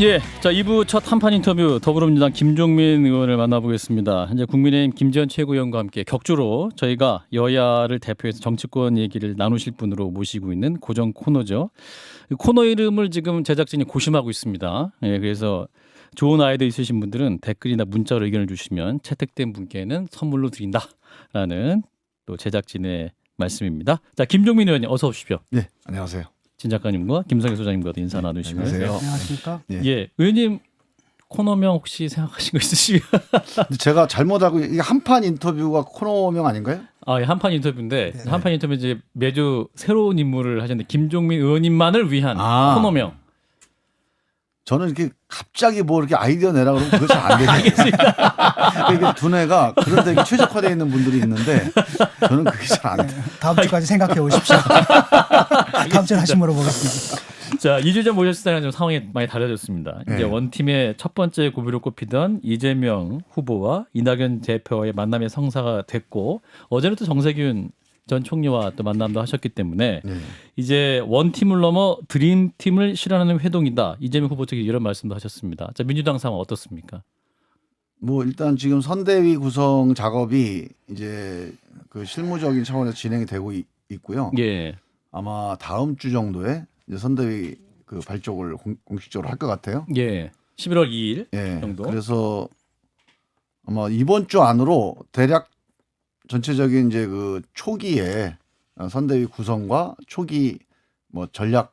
예, 자 2부 첫 한판 인터뷰 더불어민주당 김종민 의원을 만나보겠습니다. 현재 국민의힘 김재원 최고위원과 함께 격주로 저희가 여야를 대표해서 정치권 얘기를 나누실 분으로 모시고 있는 고정 코너죠. 코너 이름을 지금 제작진이 고심하고 있습니다. 예, 그래서 좋은 아이디어 있으신 분들은 댓글이나 문자로 의견을 주시면 채택된 분께는 선물로 드린다라는 또 제작진의 말씀입니다. 자, 김종민 의원님 어서 오십시오. 네, 안녕하세요. 진 작가님과 김성희 소장님과도 인사 나누시고요. 안녕하세요. 안녕하십니까? 예, 의원님 코너명 혹시 생각하신 거 있으시면? 근데 제가 잘못하고 이게 한판 인터뷰가 코너명 아닌가요? 아, 예, 한판 인터뷰인데 네. 한판 인터뷰 이제 매주 새로운 인물을 하셨는데 김종민 의원님만을 위한 아. 코너명. 저는 이렇게 갑자기 뭐 이렇게 아이디어 내라 그러면 그거 잘 안 되겠습니다. 이게 두뇌가 그런 데 최적화되어 있는 분들이 있는데 저는 그게 잘 안 돼요. 다음 주까지 생각해 오십시오. 다음 주에 다시 물어보겠습니다. 자, 2주 전 모셨을 때랑 좀 상황이 많이 달라졌습니다. 네. 이제 원팀의 첫 번째 고비로 꼽히던 이재명 후보와 이낙연 대표의 만남의 성사가 됐고 어제는 또 정세균 전 총리와 또 만남도 하셨기 때문에 네. 이제 원팀을 넘어 드림팀을 실현하는 회동이다. 이재명 후보 측이 이런 말씀도 하셨습니다. 자, 민주당 상황 어떻습니까? 뭐 일단 지금 선대위 구성 작업이 이제 그 실무적인 차원에서 진행이 되고 있고요. 예. 아마 다음 주 정도에 이제 선대위 그 발족을 공식적으로 할 것 같아요. 예. 11월 2일 예. 정도. 그래서 아마 이번 주 안으로 대략 전체적인 이제 그 초기에 선대위 구성과 초기 뭐 전략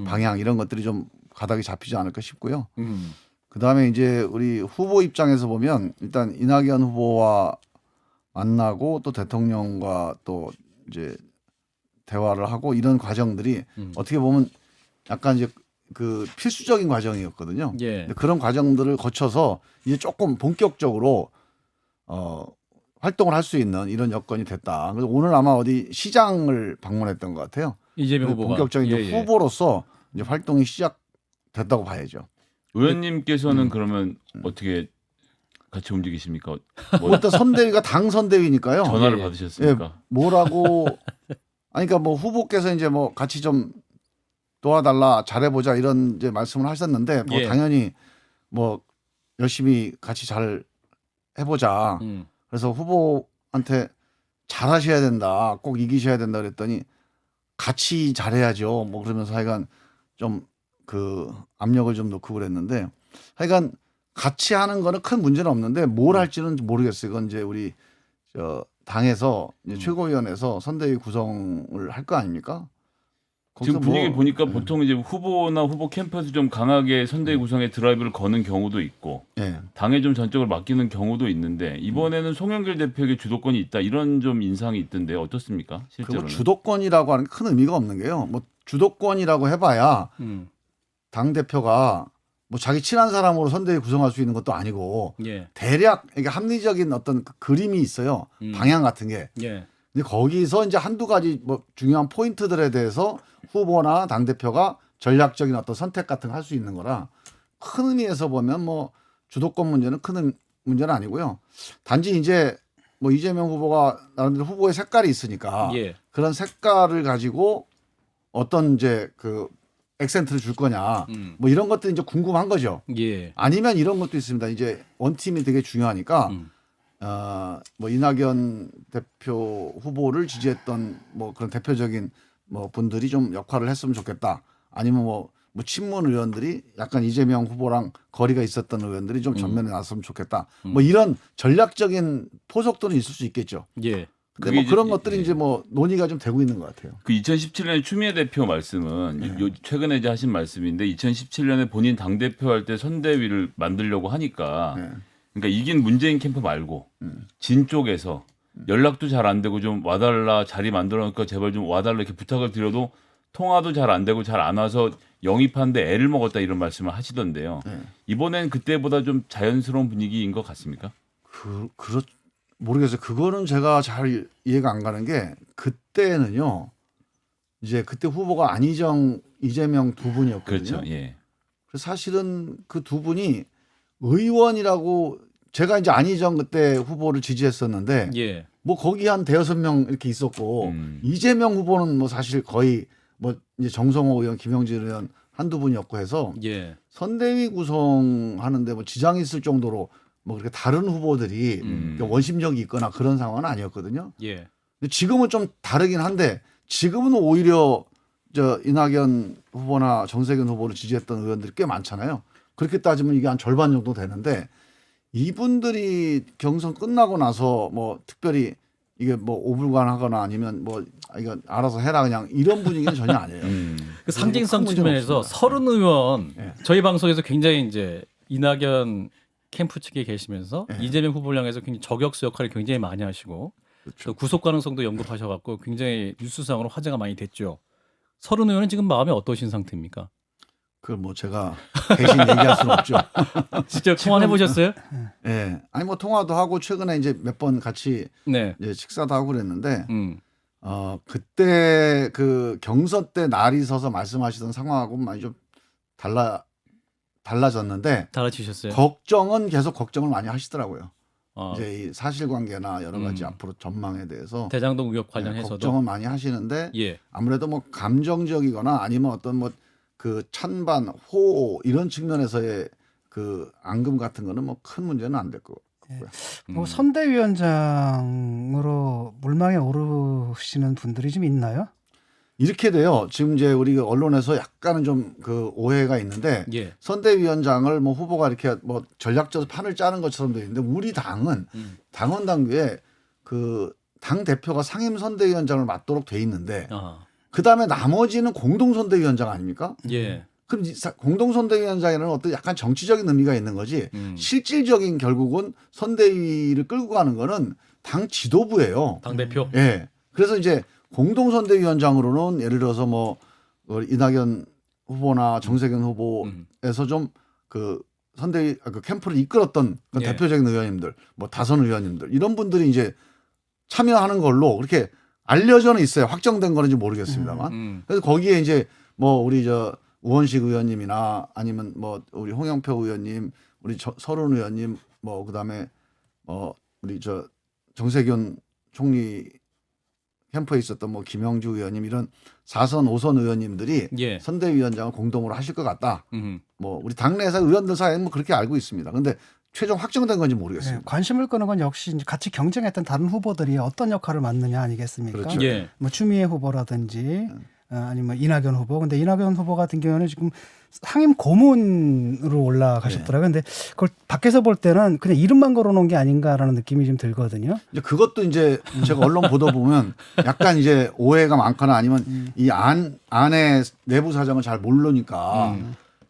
방향 이런 것들이 좀 가닥이 잡히지 않을까 싶고요. 그 다음에 이제 우리 후보 입장에서 보면 일단 이낙연 후보와 만나고 또 대통령과 또 이제 대화를 하고 이런 과정들이 어떻게 보면 약간 이제 그 필수적인 과정이었거든요. 예. 근데 그런 과정들을 거쳐서 이제 조금 본격적으로 활동을 할 수 있는 이런 여건이 됐다. 그래서 오늘 아마 어디 시장을 방문했던 것 같아요. 이재명 후보가 본격적인 예, 예. 후보로서 이제 활동이 시작됐다고 봐야죠. 의원님께서는 그러면 어떻게 같이 움직이십니까? 뭐 일단 선대위가 당 선대위니까요. 전화를 예, 예. 받으셨습니까? 뭐라고 아니 그러니까 뭐 후보께서 이제 뭐 같이 좀 도와달라 잘해보자 이런 이제 말씀을 하셨는데 뭐 예. 당연히 뭐 열심히 같이 잘 해보자. 그래서 후보한테 잘하셔야 된다, 꼭 이기셔야 된다 그랬더니 같이 잘해야죠. 뭐 그러면서 하여간 좀 그 압력을 좀 넣고 그랬는데 하여간 같이 하는 거는 큰 문제는 없는데 뭘 할지는 모르겠어요. 그건 이제 우리 저 당에서 이제 최고위원회에서 선대위 구성을 할 거 아닙니까? 지금 거기서 분위기 뭐 보니까 보통 이제 후보나 후보 캠프에서 좀 강하게 선대위 구성에 드라이브를 거는 경우도 있고 예. 당에 좀 전적으로 맡기는 경우도 있는데 이번에는 송영길 대표에게 주도권이 있다 이런 좀 인상이 있던데 어떻습니까? 그거 실제로는. 주도권이라고 하는 게 큰 의미가 없는 게요. 뭐 주도권이라고 해봐야 당 대표가 뭐 자기 친한 사람으로 선대위 구성할 수 있는 것도 아니고 예. 대략 이게 합리적인 어떤 그 그림이 있어요. 방향 같은 게. 예. 근데 거기서 이제 한두 가지 뭐 중요한 포인트들에 대해서 후보나 당 대표가 전략적인 어떤 선택 같은 거 할 수 있는 거라 큰 의미에서 보면 뭐 주도권 문제는 큰 문제는 아니고요. 단지 이제 뭐 이재명 후보가 나름대로 후보의 색깔이 있으니까 예. 그런 색깔을 가지고 어떤 이제 그 액센트를 줄 거냐 뭐 이런 것들이 이제 궁금한 거죠. 예. 아니면 이런 것도 있습니다. 이제 원팀이 되게 중요하니까 뭐 이낙연 대표 후보를 지지했던 뭐 그런 대표적인 뭐 분들이 좀 역할을 했으면 좋겠다. 아니면 뭐 친문 의원들이 약간 이재명 후보랑 거리가 있었던 의원들이 좀 전면에 나섰으면 좋겠다. 뭐 이런 전략적인 포석도는 있을 수 있겠죠. 예. 근데 그게 뭐 그런 이제- 것들이 예. 이제 뭐 논의가 좀 되고 있는 것 같아요. 그 2017년에 추미애 대표 말씀은 최근에 이제 하신 말씀인데 2017년에 본인 당 대표 할 때 선대위를 만들려고 하니까 네. 그러니까 이긴 문재인 캠프 말고 진 쪽에서 연락도 잘 안 되고 좀 와달라 자리 만들어놓으니까 제발 좀 와달라 이렇게 부탁을 드려도 통화도 잘 안 되고 잘 안 와서 영입하는데 애를 먹었다 이런 말씀을 하시던데요. 이번엔 그때보다 좀 자연스러운 분위기인 것 같습니까? 모르겠어요. 그거는 제가 잘 이해가 안 가는 게 그때는요. 이제 그때 후보가 안희정, 이재명 두 분이었거든요. 그렇죠. 예. 그래서 사실은 그 두 분이 의원이라고 제가 이제 안희정 그때 후보를 지지했었는데 예. 뭐 거기 한 대여섯 명 이렇게 있었고 이재명 후보는 뭐 사실 거의 뭐 이제 정성호 의원, 김영진 의원 한두 분이었고 해서 예. 선대위 구성하는데 뭐 지장이 있을 정도로 뭐 그렇게 다른 후보들이 원심력이 있거나 그런 상황은 아니었거든요. 예. 근데 지금은 좀 다르긴 한데 지금은 오히려 저 이낙연 후보나 정세균 후보를 지지했던 의원들이 꽤 많잖아요. 그렇게 따지면 이게 한 절반 정도 되는데 이분들이 경선 끝나고 나서 뭐 특별히 이게 뭐 오불간하거나 아니면 뭐 이거 알아서 해라 그냥 이런 분위기는 전혀 아니에요. 그 상징성 큰 문제는 측면에서 없습니다. 서른 의원 예. 저희 방송에서 굉장히 이제 이낙연 캠프 측에 계시면서 예. 이재명 후보를 향해서 굉장히 저격수 역할을 굉장히 많이 하시고 그렇죠. 또 구속 가능성도 연구하셔갖고 굉장히 뉴스상으로 화제가 많이 됐죠. 서른 의원은 지금 마음이 어떠신 상태입니까? 그걸 뭐 제가 대신 얘기할 수는 없죠. 직접 통화해 보셨어요? 예. 아니 뭐 통화도 하고 최근에 이제 몇 번 같이 네. 이제 식사도 하고 그랬는데 그때 그 경선 때 날이 서서 말씀하시던 상황하고 많이 좀 달라졌는데 달아치셨어요. 걱정은 계속 걱정을 많이 하시더라고요. 어, 이제 이 사실관계나 여러 가지 앞으로 전망에 대해서 대장동 의혹 네, 관련해서도 걱정은 많이 하시는데 예. 아무래도 뭐 감정적이거나 아니면 어떤 뭐 그 찬반 호호 이런 측면에서의 그 앙금 같은 거는 뭐 큰 문제는 안 될 거고. 뭐 선대위원장으로 물망에 오르시는 분들이 좀 있나요? 이렇게 돼요. 지금 이제 우리 언론에서 약간은 좀 그 오해가 있는데 예. 선대위원장을 뭐 후보가 이렇게 뭐 전략적 판을 짜는 것처럼 돼 있는데 우리 당은 당원 당규에 그 당 대표가 상임 선대위원장을 맡도록 돼 있는데 아. 그 다음에 나머지는 공동 선대위원장 아닙니까? 예. 그럼 공동 선대위원장에는 어떤 약간 정치적인 의미가 있는 거지 실질적인 결국은 선대위를 끌고 가는 거는 당 지도부예요. 당 대표. 예. 그래서 이제 공동 선대위원장으로는 예를 들어서 뭐 이낙연 후보나 정세균 후보에서 좀 그 선대위 그 캠프를 이끌었던 그 예. 대표적인 의원님들, 뭐 다선 의원님들 이런 분들이 이제 참여하는 걸로 그렇게 알려져는 있어요. 확정된 거는지 모르겠습니다만. 그래서 거기에 이제 뭐 우리 저 우원식 의원님이나 아니면 뭐 우리 홍영표 의원님, 우리 서른 의원님, 뭐 그다음에 우리 저 정세균 총리 캠프에 있었던 뭐 김영주 의원님 이런 4선 5선 의원님들이 예. 선대위원장을 공동으로 하실 것 같다. 음. 뭐 우리 당내에서 의원들 사이에는 뭐 그렇게 알고 있습니다. 근데 최종 확정된 건지 네, 모르겠습니다. 관심을 끄는 건 역시 이제 같이 경쟁했던 다른 후보들이 어떤 역할을 맡느냐 아니겠습니까? 그렇죠. 예. 뭐 추미애 후보라든지 아니면 이낙연 후보. 근데 이낙연 후보 같은 경우는 지금 상임 고문으로 올라가셨더라고요. 근데 그걸 밖에서 볼 때는 그냥 이름만 걸어놓은 게 아닌가라는 느낌이 좀 들거든요. 이제 그것도 이제 제가 언론 보도 보면 약간 이제 오해가 많거나 아니면 이 안의 내부 사정을 잘 모르니까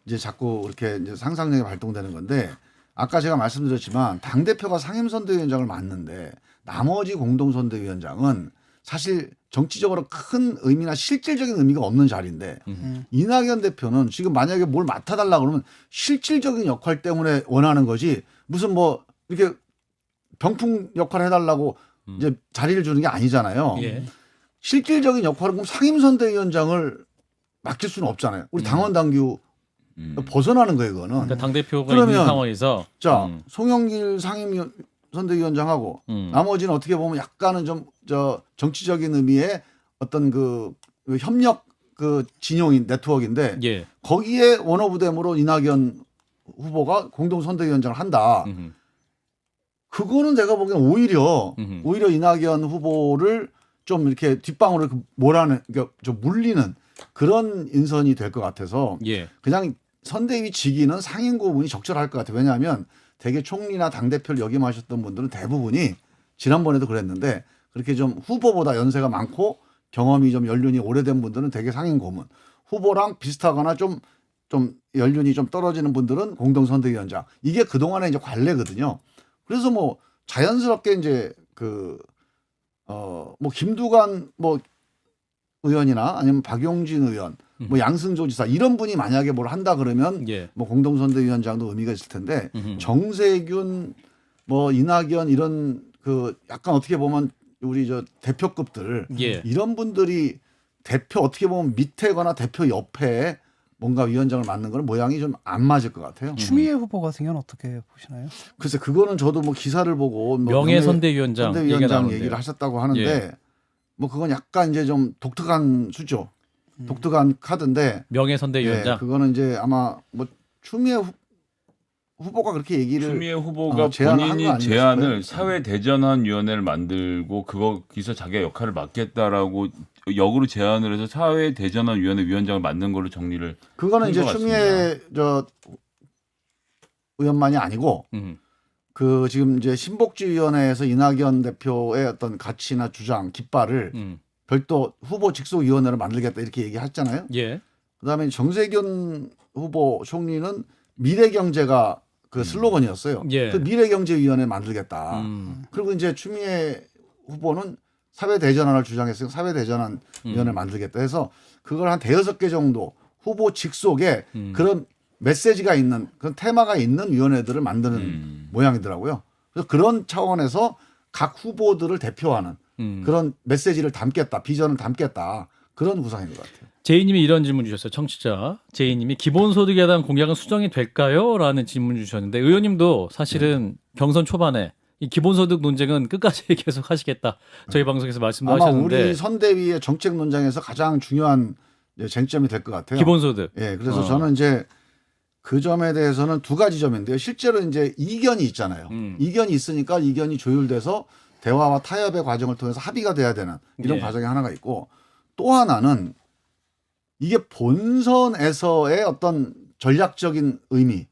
이제 자꾸 이렇게 이제 상상력이 발동되는 건데 아까 제가 말씀드렸지만 당대표가 상임선대위원장을 맡는데 나머지 공동선대위원장은 사실 정치적으로 큰 의미나 실질적인 의미가 없는 자리인데 이낙연 대표는 지금 만약에 뭘 맡아달라 그러면 실질적인 역할 때문에 원하는 거지 무슨 뭐 이렇게 병풍 역할을 해달라고 이제 자리를 주는 게 아니잖아요. 예. 실질적인 역할은 그럼 상임선대위원장을 맡길 수는 없잖아요. 우리 당원 당규 벗어나는 거예요, 그거는. 그러니까 당 대표가 그러면 있는 상황에서 자, 송영길 상임선대위원장하고 나머지는 어떻게 보면 약간은 좀 저 정치적인 의미의 어떤 그 협력 그 진용인 네트워크인데 예. 거기에 원오브댐으로 이낙연 후보가 공동선대위원장을 한다. 그거는 내가 보기엔 오히려 이낙연 후보를 좀 이렇게 뒷방으로 몰아내, 그러니까 좀 물리는 그런 인선이 될 것 같아서 예. 그냥 선대위 직위는 상임 고문이 적절할 것 같아요. 왜냐하면 대개 총리나 당대표를 역임하셨던 분들은 대부분이 지난번에도 그랬는데 그렇게 좀 후보보다 연세가 많고 경험이 좀 연륜이 오래된 분들은 대개 상임 고문. 후보랑 비슷하거나 좀 연륜이 좀 떨어지는 분들은 공동선대위원장. 이게 그동안의 이제 관례거든요. 그래서 뭐 자연스럽게 이제 뭐 김두관 뭐 의원이나 아니면 박용진 의원, 뭐 양승조 지사 이런 분이 만약에 뭘 한다 그러면 예. 뭐 공동선대위원장도 의미가 있을 텐데 정세균, 뭐 이낙연 이런 그 약간 어떻게 보면 우리 저 대표급들 예. 이런 분들이 대표 어떻게 보면 밑에거나 대표 옆에 뭔가 위원장을 맡는 건 모양이 좀 안 맞을 것 같아요. 추미애 후보 같은 경우는 어떻게 보시나요? 글쎄 그거는 저도 뭐 기사를 보고 뭐 명예선대위원장 선대위원장 얘기가 얘기를 나오는데요. 하셨다고 하는데 예. 뭐 그건 약간 이제 좀 독특한 수죠. 독특한 카드인데 명예선대위원장. 예, 그거는 이제 아마 뭐 추미애 후보가 그렇게 얘기를 추미애 후보가 제안을 한거 본인이 아닌가 제안을 싶어요. 사회 대전환 위원회를 만들고 거기서 자기가 역할을 맡겠다라고 역으로 제안을 해서 사회 대전환 위원회 위원장을 만든 걸로 정리를 그거는 한 이제 것 추미애 저 의원만이 아니고 그 지금 이제 신복지위원회에서 이낙연 대표의 어떤 가치나 주장, 깃발을 별도 후보 직속위원회를 만들겠다 이렇게 얘기했잖아요. 예. 그다음에 정세균 후보 총리는 미래경제가 그 슬로건이었어요. 예. 그 미래경제위원회 만들겠다. 그리고 이제 추미애 후보는 사회대전환을 주장했으니까 사회대전환 위원회 만들겠다 해서 그걸 한 대여섯 개 정도 후보 직속에 그런 메시지가 있는 그런 테마가 있는 위원회들을 만드는 모양이더라고요. 그래서 그런 차원에서 각 후보들을 대표하는 그런 메시지를 담겠다, 비전을 담겠다 그런 구상인 것 같아요. 제이님이 이런 질문 주셨어요. 청취자 제이님이 기본소득에 대한 공약은 수정이 될까요? 라는 질문 주셨는데 의원님도 사실은 경선 초반에 이 기본소득 논쟁은 끝까지 계속 하시겠다. 저희 방송에서 말씀도 아마 하셨는데 우리 선대위의 정책 논쟁에서 가장 중요한 이제 쟁점이 될 것 같아요. 기본소득. 예, 그래서 저는 이제 그 점에 대해서는 두 가지 점인데요. 실제로 이제 이견이 있잖아요. 이견이 있으니까 이견이 조율돼서 대화와 타협의 과정을 통해서 합의가 돼야 되는 이런 예. 과정이 하나가 있고 또 하나는 이게 본선에서의 어떤 전략적인 의미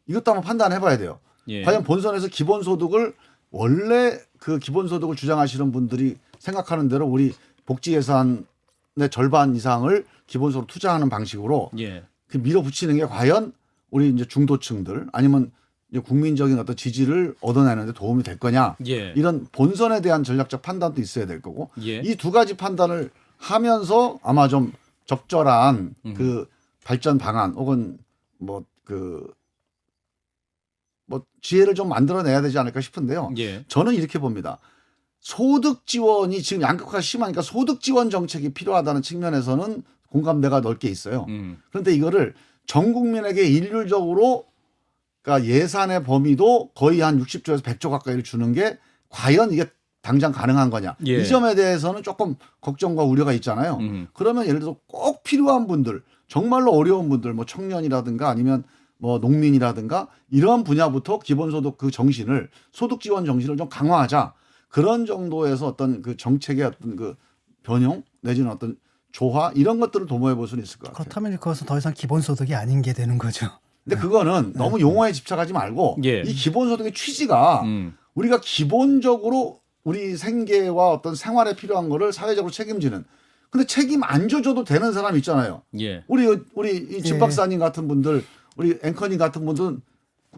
이것도 한번 판단해 봐야 돼요. 예. 과연 본선에서 기본소득을 원래 그 기본소득을 주장하시는 분들이 생각하는 대로 우리 복지 예산의 절반 이상을 기본소득 투자하는 방식으로 예. 그 밀어붙이는 게 과연 우리 이제 중도층들 아니면 이제 국민적인 어떤 지지를 얻어내는 데 도움이 될 거냐 예. 이런 본선에 대한 전략적 판단도 있어야 될 거고 예. 이 두 가지 판단을 하면서 아마 좀 적절한 그 발전 방안 혹은 뭐 지혜를 좀 만들어내야 되지 않을까 싶은데요. 예. 저는 이렇게 봅니다. 소득 지원이 지금 양극화가 심하니까 소득 지원 정책이 필요하다는 측면에서는 공감대가 넓게 있어요. 그런데 이거를 전 국민에게 일률적으로 그러니까 예산의 범위도 거의 한 60조에서 100조 가까이를 주는 게 과연 이게 당장 가능한 거냐. 예. 이 점에 대해서는 조금 걱정과 우려가 있잖아요. 그러면 예를 들어 꼭 필요한 분들, 정말로 어려운 분들, 뭐 청년이라든가 아니면 뭐 농민이라든가 이런 분야부터 기본소득 그 정신을 소득 지원 정신을 좀 강화하자. 그런 정도에서 어떤 그 정책의 어떤 그 변형 내지는 어떤 조화 이런 것들을 도모해 볼 수는 있을 것 같아요. 그렇다면 그것은 더 이상 기본소득이 아닌 게 되는 거죠. 근데 그거는 너무 용어에 집착하지 말고 예. 이 기본소득의 취지가 우리가 기본적으로 우리 생계와 어떤 생활에 필요한 거를 사회적으로 책임지는. 근데 책임 안 져줘도 되는 사람 있잖아요. 예. 우리 이 집 박사님 같은 분들, 우리 앵커님 같은 분들은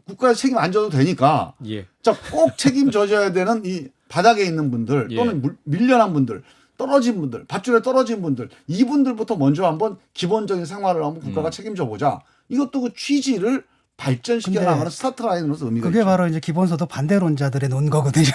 국가에 책임 안 져도 되니까. 예. 자, 꼭 책임져줘야 되는 이 바닥에 있는 분들 또는 밀려난 분들, 떨어진 분들, 밧줄에 떨어진 분들, 이분들부터 먼저 한번 기본적인 생활을 한번 국가가 책임져 보자. 이것도 그 취지를 발전시켜 근데 나가는 스타트 라인으로서 의미가 그게 있죠. 바로 이제 기본소득 반대론자들의 논거거든요.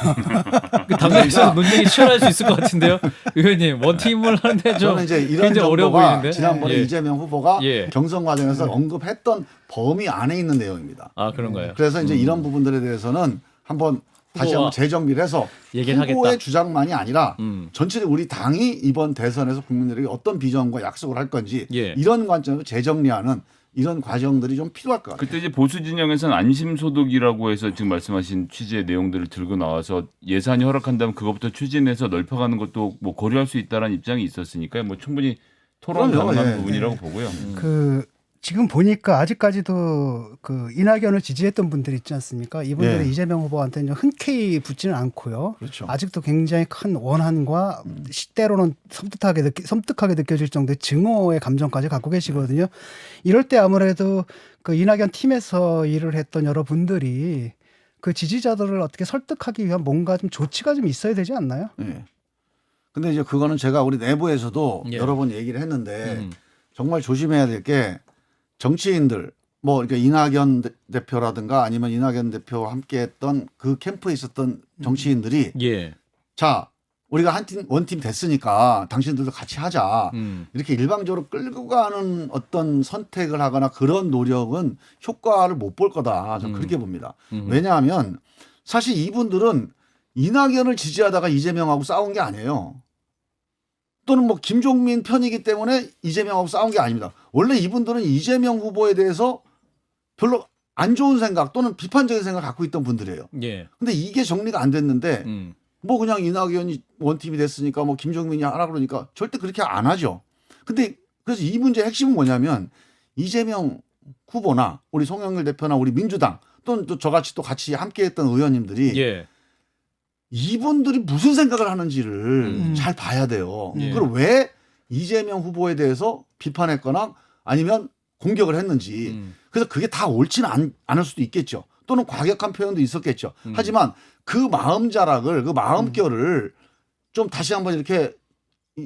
그 당내에서 논쟁이 치열할 수 있을 것 같은데요. 의원님 원팀을 하는데 좀 저는 이제 이런 굉장히 어려워 정보가 보이는데. 지난번에 예. 이재명 후보가 예. 경선 과정에서 언급했던 범위 안에 있는 내용입니다. 아 그런가요? 그래서 이제 이런 부분들에 대해서는 한번 다시 후보와 한번 재정비를 해서 얘기를 후보의 하겠다. 주장만이 아니라 전체적으로 우리 당이 이번 대선에서 국민들에게 어떤 비전과 약속을 할 건지 예. 이런 관점에서 재정리하는 이런 과정들이 좀 필요할 것 같아요. 그때 이제 보수 진영에서는 안심소득이라고 해서 지금 말씀하신 취지의 내용들을 들고 나와서 예산이 허락한다면 그것부터 추진해서 넓혀가는 것도 뭐 고려할 수 있다라는 입장이 있었으니까요. 뭐 충분히 토론 그럼요. 가능한 예. 부분이라고 보고요. 그 지금 보니까 아직까지도 그 이낙연을 지지했던 분들 있지 않습니까? 이분들이 예. 이재명 후보한테는 흔쾌히 붙지는 않고요. 그렇죠. 아직도 굉장히 큰 원한과 때로는 섬뜩하게 느껴질 정도의 증오의 감정까지 갖고 계시거든요. 이럴 때 아무래도 그 이낙연 팀에서 일을 했던 여러분들이 그 지지자들을 어떻게 설득하기 위한 뭔가 좀 조치가 좀 있어야 되지 않나요? 예. 근데 이제 그거는 제가 우리 내부에서도 예. 여러 번 얘기를 했는데 정말 조심해야 될 게 정치인들 뭐 그러니까 이낙연 대표라든가 아니면 이낙연 대표와 함께했던 그 캠프에 있었던 정치인들이 예. 자 우리가 한 팀 원팀 됐으니까 당신들도 같이 하자 이렇게 일방적으로 끌고 가는 어떤 선택을 하거나 그런 노력은 효과를 못 볼 거다 저는 그렇게 봅니다. 왜냐하면 사실 이분들은 이낙연을 지지하다가 이재명하고 싸운 게 아니에요. 또는 뭐 김종민 편이기 때문에 이재명하고 싸운 게 아닙니다. 원래 이분들은 이재명 후보에 대해서 별로 안 좋은 생각 또는 비판적인 생각을 갖고 있던 분들이에요. 예. 근데 이게 정리가 안 됐는데 뭐 그냥 이낙연이 원팀이 됐으니까 뭐 김종민이 하라 그러니까 절대 그렇게 안 하죠. 근데 그래서 이 문제의 핵심은 뭐냐면 이재명 후보나 우리 송영길 대표나 우리 민주당 또는 또 저같이 또 같이 함께했던 의원님들이 예. 이분들이 무슨 생각을 하는지를 잘 봐야 돼요. 예. 그리고 왜 이재명 후보에 대해서 비판했거나 아니면 공격을 했는지. 그래서 그게 다 옳지는 않을 수도 있겠죠. 또는 과격한 표현도 있었겠죠. 하지만 그 마음 자락을, 그 마음결을 좀 다시 한번 이렇게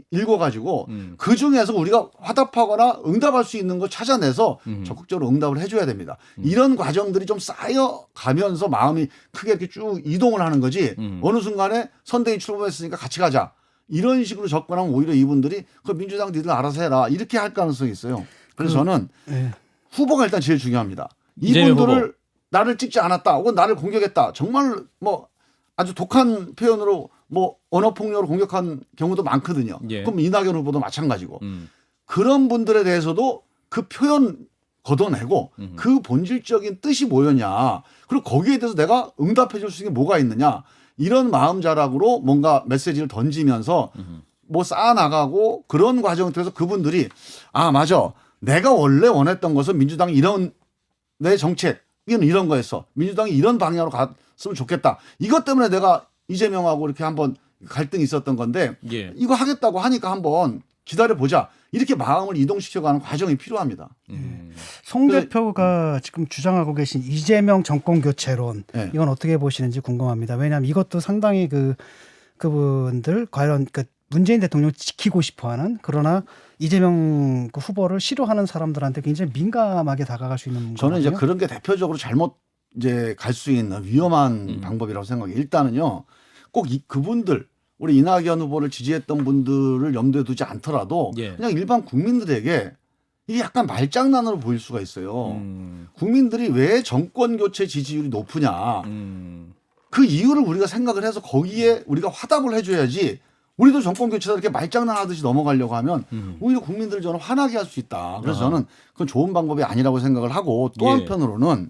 읽어가지고 그 중에서 우리가 화답하거나 응답할 수 있는 거 찾아내서 적극적으로 응답을 해줘야 됩니다. 이런 과정들이 좀 쌓여가면서 마음이 크게 이렇게 쭉 이동을 하는 거지 어느 순간에 선대위 출범했으니까 같이 가자. 이런 식으로 접근하면 오히려 이분들이 그 민주당 니들 알아서 해라. 이렇게 할 가능성이 있어요. 그래서 저는 예. 후보가 일단 제일 중요합니다. 이재명 이분들을 후보. 나를 찍지 않았다 혹은 나를 공격했다. 정말 뭐 아주 독한 표현으로 뭐 언어폭력으로 공격한 경우도 많거든요. 예. 그럼 이낙연 후보도 마찬가지고. 그런 분들에 대해서도 그 표현 걷어내고 그 본질적인 뜻이 뭐였냐. 그리고 거기에 대해서 내가 응답해 줄 수 있는 게 뭐가 있느냐. 이런 마음 자락으로 뭔가 메시지를 던지면서 뭐 쌓아나가고 그런 과정 통해서 그분들이 아 맞아. 내가 원래 원했던 것은 민주당이 이런 내 정책 이런 거였어. 민주당이 이런 방향으로 갔으면 좋겠다. 이것 때문에 내가 이재명하고 이렇게 한번 갈등이 있었던 건데 예. 이거 하겠다고 하니까 한번 기다려보자. 이렇게 마음을 이동시켜가는 과정이 필요합니다. 송 대표가 지금 주장하고 계신 이재명 정권 교체론 네. 이건 어떻게 보시는지 궁금합니다. 왜냐하면 이것도 상당히 그분들 과연 그 문재인 대통령 지키고 싶어하는 그러나 이재명 그 후보를 싫어하는 사람들한테 굉장히 민감하게 다가갈 수 있는 저는 이제 거거든요. 그런 게 대표적으로 잘못 이제 갈 수 있는 위험한 방법이라고 생각해요. 일단은요, 꼭 그분들 우리 이낙연 후보를 지지했던 분들을 염두에 두지 않더라도 예. 그냥 일반 국민들에게 이게 약간 말장난으로 보일 수가 있어요. 국민들이 왜 정권 교체 지지율이 높으냐. 그 이유를 우리가 생각을 해서 거기에 우리가 화답을 해줘야지 우리도 정권 교체다 이렇게 말장난하듯이 넘어가려고 하면 오히려 국민들을 저는 화나게 할 수 있다. 그래서 저는 그건 좋은 방법이 아니라고 생각을 하고 또 예. 한편으로는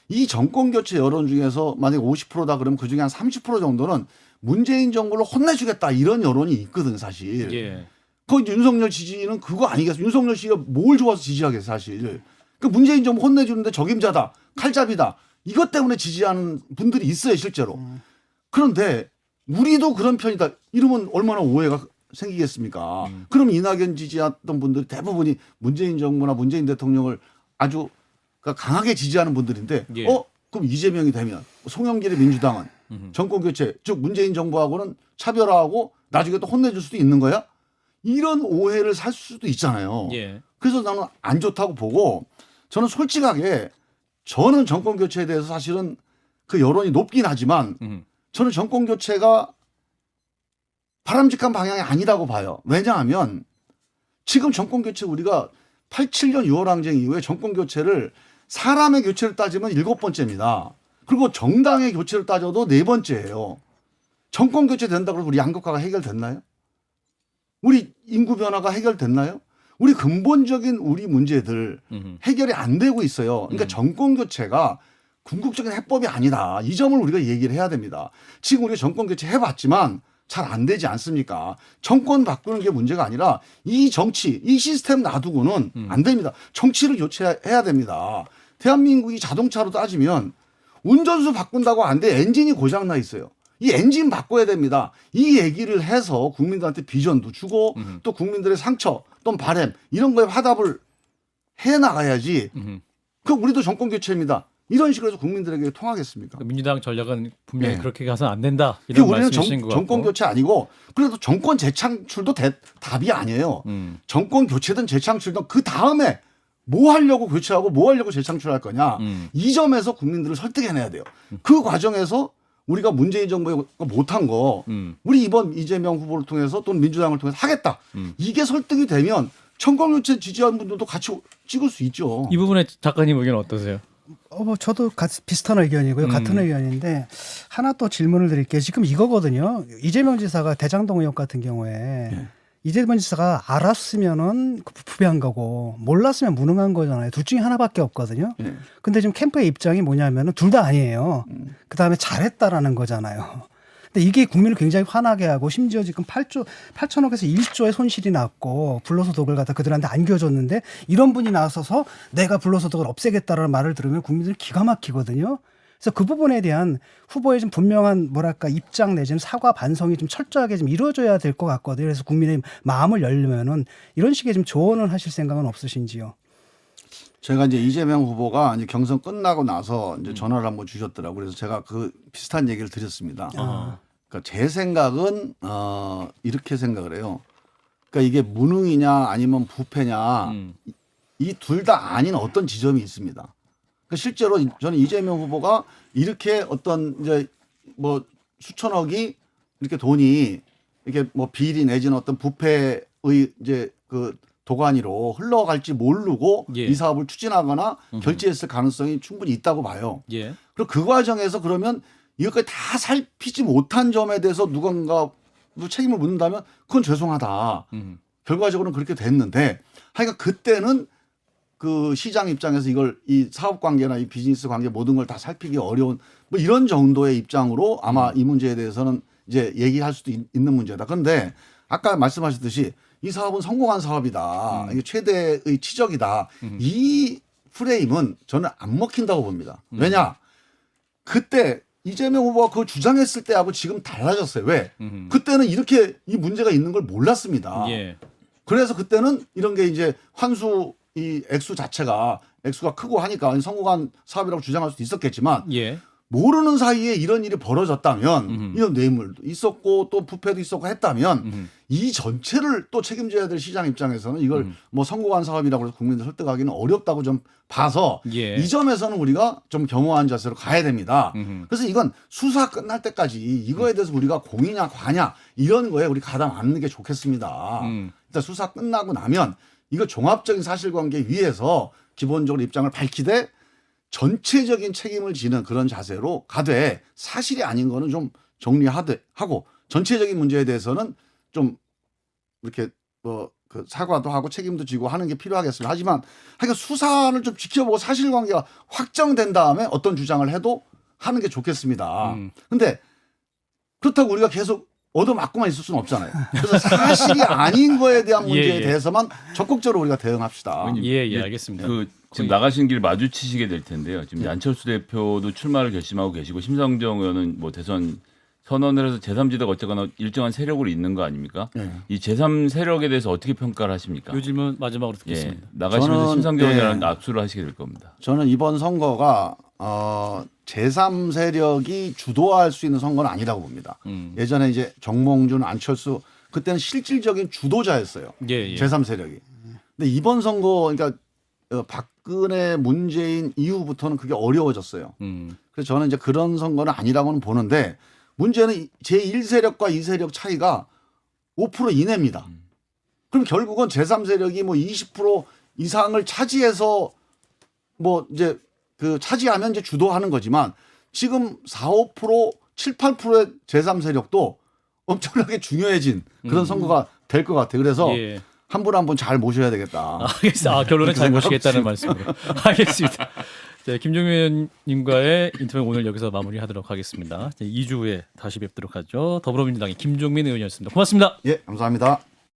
이 정권 교체 여론 중에서 만약에 50%다 그러면 그중에 한 30% 정도는 문재인 정부를 혼내주겠다 이런 여론이 있거든 사실. 예. 그 윤석열 지지는 그거 아니겠어요? 윤석열 씨가 뭘 좋아서 지지하겠어요 사실. 그 문재인 정부 혼내주는데 적임자다, 칼잡이다 이것 때문에 지지하는 분들이 있어요 실제로. 그런데 우리도 그런 편이다 이러면 얼마나 오해가 생기겠습니까? 그럼 이낙연 지지했던 분들 대부분이 문재인 정부나 문재인 대통령을 아주 강하게 지지하는 분들인데 예. 그럼 이재명이 되면 송영길의 민주당은 정권 교체 즉 문재인 정부하고는 차별화하고 나중에 또 혼내줄 수도 있는 거야? 이런 오해를 살 수도 있잖아요. 예. 그래서 나는 안 좋다고 보고 저는 솔직하게 저는 정권 교체에 대해서 사실은 그 여론이 높긴 하지만 저는 정권 교체가 바람직한 방향이 아니라고 봐요. 왜냐하면 지금 정권 교체 우리가 87년 6월 항쟁 이후에 정권 교체를 사람의 교체를 따지면 7번째입니다. 그리고 정당의 교체를 따져도 4번째예요. 정권 교체 된다고 해서 우리 양극화가 해결됐나요? 우리 인구 변화가 해결됐나요? 우리 근본적인 우리 문제들 해결이 안 되고 있어요. 그러니까 정권 교체가 궁극적인 해법이 아니다. 이 점을 우리가 얘기를 해야 됩니다. 지금 우리가 정권 교체 해봤지만 잘 안 되지 않습니까? 정권 바꾸는 게 문제가 아니라 이 정치, 이 시스템 놔두고는 안 됩니다. 정치를 교체해야 됩니다. 대한민국이 자동차로 따지면 운전수 바꾼다고 안 돼. 엔진이 고장나 있어요. 이 엔진 바꿔야 됩니다. 이 얘기를 해서 국민들한테 비전도 주고 또 국민들의 상처 또는 바램 이런 거에 화답을 해 나가야지. 그 우리도 정권 교체입니다. 이런 식으로 해서 국민들에게 통하겠습니까? 민주당 전략은 분명히 네. 그렇게 가서는 안 된다. 그게 이런 우리는 말씀이신 것 같고. 정권 교체 아니고 그래도 정권 재창출도 답이 아니에요. 정권 교체든 재창출든 그 다음에 뭐 하려고 교체하고 뭐 하려고 재창출할 거냐. 이 점에서 국민들을 설득해내야 돼요. 그 과정에서 우리가 문재인 정부가 못한 거 우리 이번 이재명 후보를 통해서 또는 민주당을 통해서 하겠다. 이게 설득이 되면 정권 교체 지지하는 분들도 같이 찍을 수 있죠. 이 부분에 작가님 의견 어떠세요? 뭐 저도 비슷한 의견이고요. 같은 의견인데 하나 또 질문을 드릴게요. 지금 이거거든요. 이재명 지사가 대장동 의혹 같은 경우에 이재명 지사가 알았으면은 부패한 거고 몰랐으면 무능한 거잖아요. 둘 중에 하나밖에 없거든요. 예. 근데 지금 캠프의 입장이 뭐냐면은 둘 다 아니에요. 그다음에 잘했다라는 거잖아요. 근데 이게 국민을 굉장히 화나게 하고 심지어 지금 8천억에서 1조의 손실이 났고 불로소득을 갖다 그들한테 안겨줬는데 이런 분이 나서서 내가 불로소득을 없애겠다라는 말을 들으면 국민들이 기가 막히거든요. 그래서 그 부분에 대한 후보의 좀 분명한 뭐랄까 입장 내지는 사과 반성이 좀 철저하게 좀 이루어져야 될 것 같거든요. 그래서 국민의 마음을 열려면은 이런 식의 좀 조언을 하실 생각은 없으신지요? 제가 이제 이재명 후보가 이제 경선 끝나고 나서 이제 전화를 한번 주셨더라고요. 그래서 제가 그 비슷한 얘기를 드렸습니다. 그러니까 제 생각은 이렇게 생각을 해요. 그러니까 이게 무능이냐 아니면 부패냐 이 둘 다 아닌 어떤 지점이 있습니다. 그러니까 실제로 저는 이재명 후보가 이렇게 어떤 이제 뭐 수천억이 이렇게 돈이 이렇게 뭐 비리 내지는 어떤 부패의 이제 그 도가니로 흘러갈지 모르고 예. 이 사업을 추진하거나 결제했을 가능성이 충분히 있다고 봐요. 예. 그리고 그 과정에서 그러면 이것까지 다 살피지 못한 점에 대해서 누군가 책임을 묻는다면 그건 죄송하다. 결과적으로는 그렇게 됐는데 하여간 그때는 그 시장 입장에서 이걸 이 사업 관계나 이 비즈니스 관계 모든 걸 다 살피기 어려운 뭐 이런 정도의 입장으로 아마 이 문제에 대해서는 이제 얘기할 수도 있는 문제다. 그런데 아까 말씀하셨듯이 이 사업은 성공한 사업이다. 이게 최대의 치적이다. 이 프레임은 저는 안 먹힌다고 봅니다. 왜냐? 그때 이재명 후보가 그걸 주장했을 때하고 지금 달라졌어요. 왜? 그때는 이렇게 이 문제가 있는 걸 몰랐습니다. 예. 그래서 그때는 이런 게 이제 환수 이 액수 자체가 액수가 크고 하니까 성공한 사업이라고 주장할 수도 있었겠지만 예. 모르는 사이에 이런 일이 벌어졌다면 이런 뇌물도 있었고 또 부패도 있었고 했다면 이 전체를 또 책임져야 될 시장 입장에서는 이걸 뭐 성공한 사업이라고 해서 국민들 설득하기는 어렵다고 좀 봐서 예. 이 점에서는 우리가 좀 겸허한 자세로 가야 됩니다. 그래서 이건 수사 끝날 때까지 이거에 대해서 우리가 공이냐 과냐 이런 거에 우리 가담 않는 게 좋겠습니다. 일단 수사 끝나고 나면 이거 종합적인 사실관계 위에서 기본적으로 입장을 밝히되 전체적인 책임을 지는 그런 자세로 가되 사실이 아닌 거는 좀 정리하고 전체적인 문제에 대해서는 좀 이렇게 뭐 그 사과도 하고 책임도 지고 하는 게 필요하겠습니다. 하지만 하여간 수사를 좀 지켜보고 사실관계가 확정된 다음에 어떤 주장을 해도 하는 게 좋겠습니다. 근데 그렇다고 우리가 계속 얻어맞고만 있을 수는 없잖아요. 그래서 사실이 아닌 거에 대한 문제에 예. 대해서만 적극적으로 우리가 대응합시다. 예, 예, 알겠습니다. 그 지금 나가신 길 마주치시게 될 텐데요. 지금 안철수 대표도 출마를 결심하고 계시고 심상정 의원은 뭐 대선 선언을 해서 제3지대가 어쨌거나 일정한 세력으로 있는 거 아닙니까? 네. 이 제3 세력에 대해서 어떻게 평가를 하십니까? 요 질문 마지막으로 예, 듣겠습니다. 나가시면서 저는, 심상정 예. 의원이랑 압수를 하시게 될 겁니다. 저는 이번 선거가 제3 세력이 주도할 수 있는 선거는 아니라고 봅니다. 예전에 이제 정몽준, 안철수 그때는 실질적인 주도자였어요. 예, 예. 제3 세력이. 근데 이번 선거 그러니까 박근혜, 문재인 이후부터는 그게 어려워졌어요. 그래서 저는 이제 그런 선거는 아니라고는 보는데 문제는 제1 세력과 2 세력 차이가 5% 이내입니다. 그럼 결국은 제3 세력이 뭐 20% 이상을 차지해서 뭐 이제 그 차지하면 이제 주도하는 거지만 지금 4, 5%, 7, 8%의 제3 세력도 엄청나게 중요해진 그런 선거가 될 것 같아요. 그래서 예. 한 분 한 분 잘 모셔야 되겠다. 알겠습니다. 결론은 잘 그렇게 모시겠다는 말씀으로. 알겠습니다. 자, 김종민 님과의 인터뷰 오늘 여기서 마무리하도록 하겠습니다. 2주 후에 다시 뵙도록 하죠. 더불어민주당의 김종민 의원이었습니다. 고맙습니다. 예, 감사합니다.